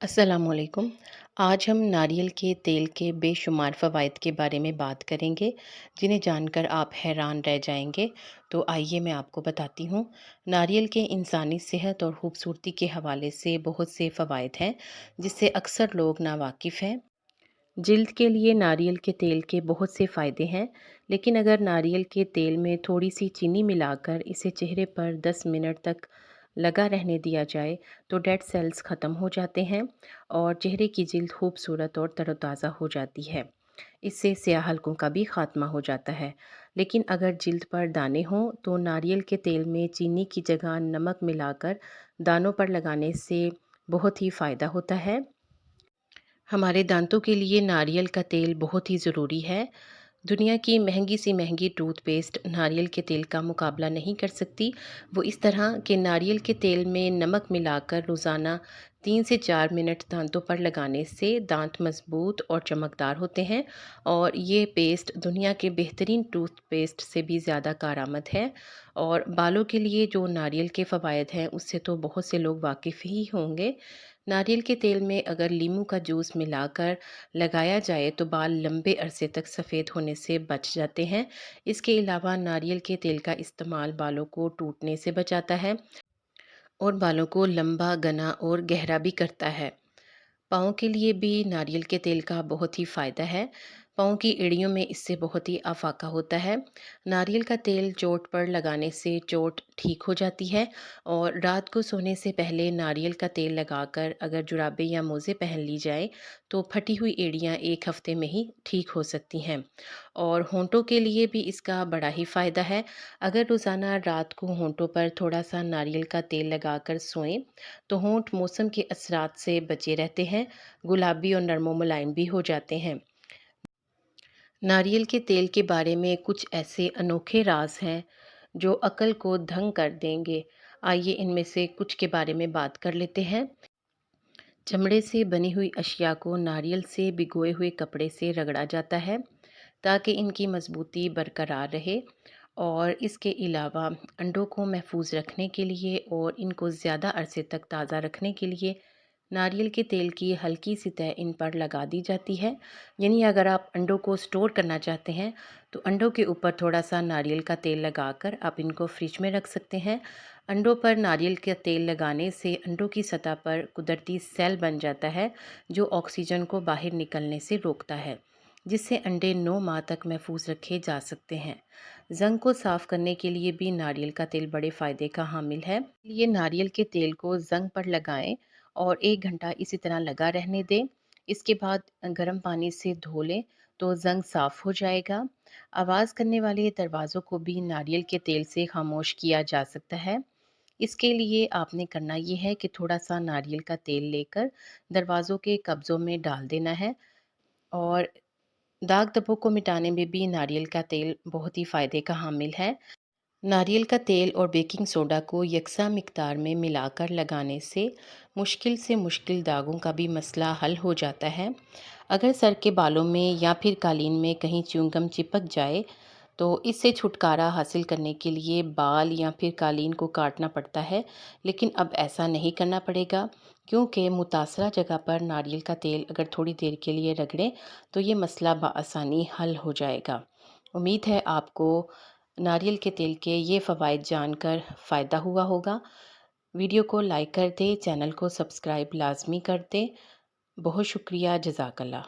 अस्सलामुअलैकुम। आज हम नारियल के तेल के बेशुमार फ़वाइद के बारे में बात करेंगे, जिन्हें जानकर आप हैरान रह जाएँगे। तो आइए मैं आपको बताती हूँ। नारियल के इंसानी सेहत और खूबसूरती के हवाले से बहुत से फ़वाइद हैं, जिससे अक्सर लोग नावाकिफ़ हैं। जिल्द के लिए नारियल के तेल के बहुत से फ़ायदे हैं, लेकिन अगर नारियल के तेल में थोड़ी-सी चीनी मिलाकर इसे चेहरे पर 10 मिनट तक लगा रहने दिया जाए, तो डेड सेल्स ख़त्म हो जाते हैं और चेहरे की जिल्द खूबसूरत और तरोताज़ा हो जाती है। इससे स्याह हलकों का भी ख़ात्मा हो जाता है। लेकिन अगर जिल्द पर दाने हों, तो नारियल के तेल में चीनी की जगह नमक मिलाकर दानों पर लगाने से बहुत ही फ़ायदा होता है। हमारे दांतों के लिए नारियल का तेल बहुत ही ज़रूरी है। दुनिया की महंगी सी महंगी टूथपेस्ट नारियल के तेल का मुकाबला नहीं कर सकती। वो इस तरह के नारियल के तेल में नमक मिलाकर रोज़ाना 3 से 4 मिनट दांतों पर लगाने से दांत मजबूत और चमकदार होते हैं और ये पेस्ट दुनिया के बेहतरीन टूथपेस्ट से भी ज़्यादा कारआमद है। और बालों के लिए जो नारियल के फ़वाइद हैं उससे तो बहुत से लोग वाकिफ़ ही होंगे। नारियल के तेल में अगर नींबू का जूस मिलाकर लगाया जाए तो बाल लंबे अरसे तक सफ़ेद होने से बच जाते हैं। इसके अलावा नारियल के तेल का इस्तेमाल बालों को टूटने से बचाता है और बालों को लंबा, घना और गहरा भी करता है। पाँव के लिए भी नारियल के तेल का बहुत ही फ़ायदा है। पाँव की एड़ियों में इससे बहुत ही अफाका होता है। नारियल का तेल चोट पर लगाने से चोट ठीक हो जाती है और रात को सोने से पहले नारियल का तेल लगाकर अगर जुराबें या मोज़े पहन ली जाए, तो फटी हुई एड़ियाँ 1 हफ़्ते में ही ठीक हो सकती हैं। और होंठों के लिए भी इसका बड़ा ही फ़ायदा है। अगर रोज़ाना रात को होंठों पर थोड़ा-सा नारियल का तेल लगाकर सोएं, तो होंठ मौसम के असरात से बचे रहते हैं, गुलाबी और नरम मुलायम भी हो जाते हैं। नारियल के तेल के बारे में कुछ ऐसे अनोखे राज हैं जो अकल को दंग कर देंगे। आइए इनमें से कुछ के बारे में बात कर लेते हैं। चमड़े से बनी हुई अशिया को नारियल से भिगोए हुए कपड़े से रगड़ा जाता है ताकि इनकी मजबूती बरकरार रहे। और इसके अलावा अंडों को महफूज रखने के लिए और इनको ज़्यादा अरसे तक ताज़ा रखने के लिए नारियल के तेल की हल्की सी तह इन पर लगा दी जाती है। यानी अगर आप अंडों को स्टोर करना चाहते हैं, तो अंडों के ऊपर थोड़ा सा नारियल का तेल लगाकर आप इनको फ्रिज में रख सकते हैं। अंडों पर नारियल का तेल लगाने से अंडों की सतह पर कुदरती सेल बन जाता है, जो ऑक्सीजन को बाहर निकलने से रोकता है, जिससे अंडे 9 माह तक महफूज रखे जा सकते हैं। जंग को साफ करने के लिए भी नारियल का तेल बड़े फ़ायदे का हामिल है। ये नारियल के तेल को जंग पर लगाएं और 1 घंटा इसी तरह लगा रहने दें। इसके बाद गर्म पानी से धो लें तो जंग साफ हो जाएगा। आवाज़ करने वाले दरवाज़ों को भी नारियल के तेल से खामोश किया जा सकता है। इसके लिए आपने करना ये है कि थोड़ा-सा नारियल का तेल लेकर दरवाज़ों के कब्ज़ों में डाल देना है। और दाग धब्बों को मिटाने में भी नारियल का तेल बहुत ही फ़ायदे का हामिल है। नारियल का तेल और बेकिंग सोडा को यकसा मिकदार में मिलाकर लगाने से मुश्किल दागों का भी मसला हल हो जाता है। अगर सर के बालों में या फिर कालीन में कहीं च्युइंगम चिपक जाए, तो इससे छुटकारा हासिल करने के लिए बाल या फिर कालीन को काटना पड़ता है। लेकिन अब ऐसा नहीं करना पड़ेगा, क्योंकि मुतासरा जगह पर नारियल का तेल अगर थोड़ी देर के लिए रगड़ें, तो ये मसला बआसानी हल हो जाएगा। उम्मीद है आपको नारियल के तेल के ये फ़वाइद जानकर फ़ायदा हुआ होगा। वीडियो को लाइक कर दें, चैनल को सब्सक्राइब लाज़मी कर दें। बहुत शुक्रिया, जज़ाकल्लाह।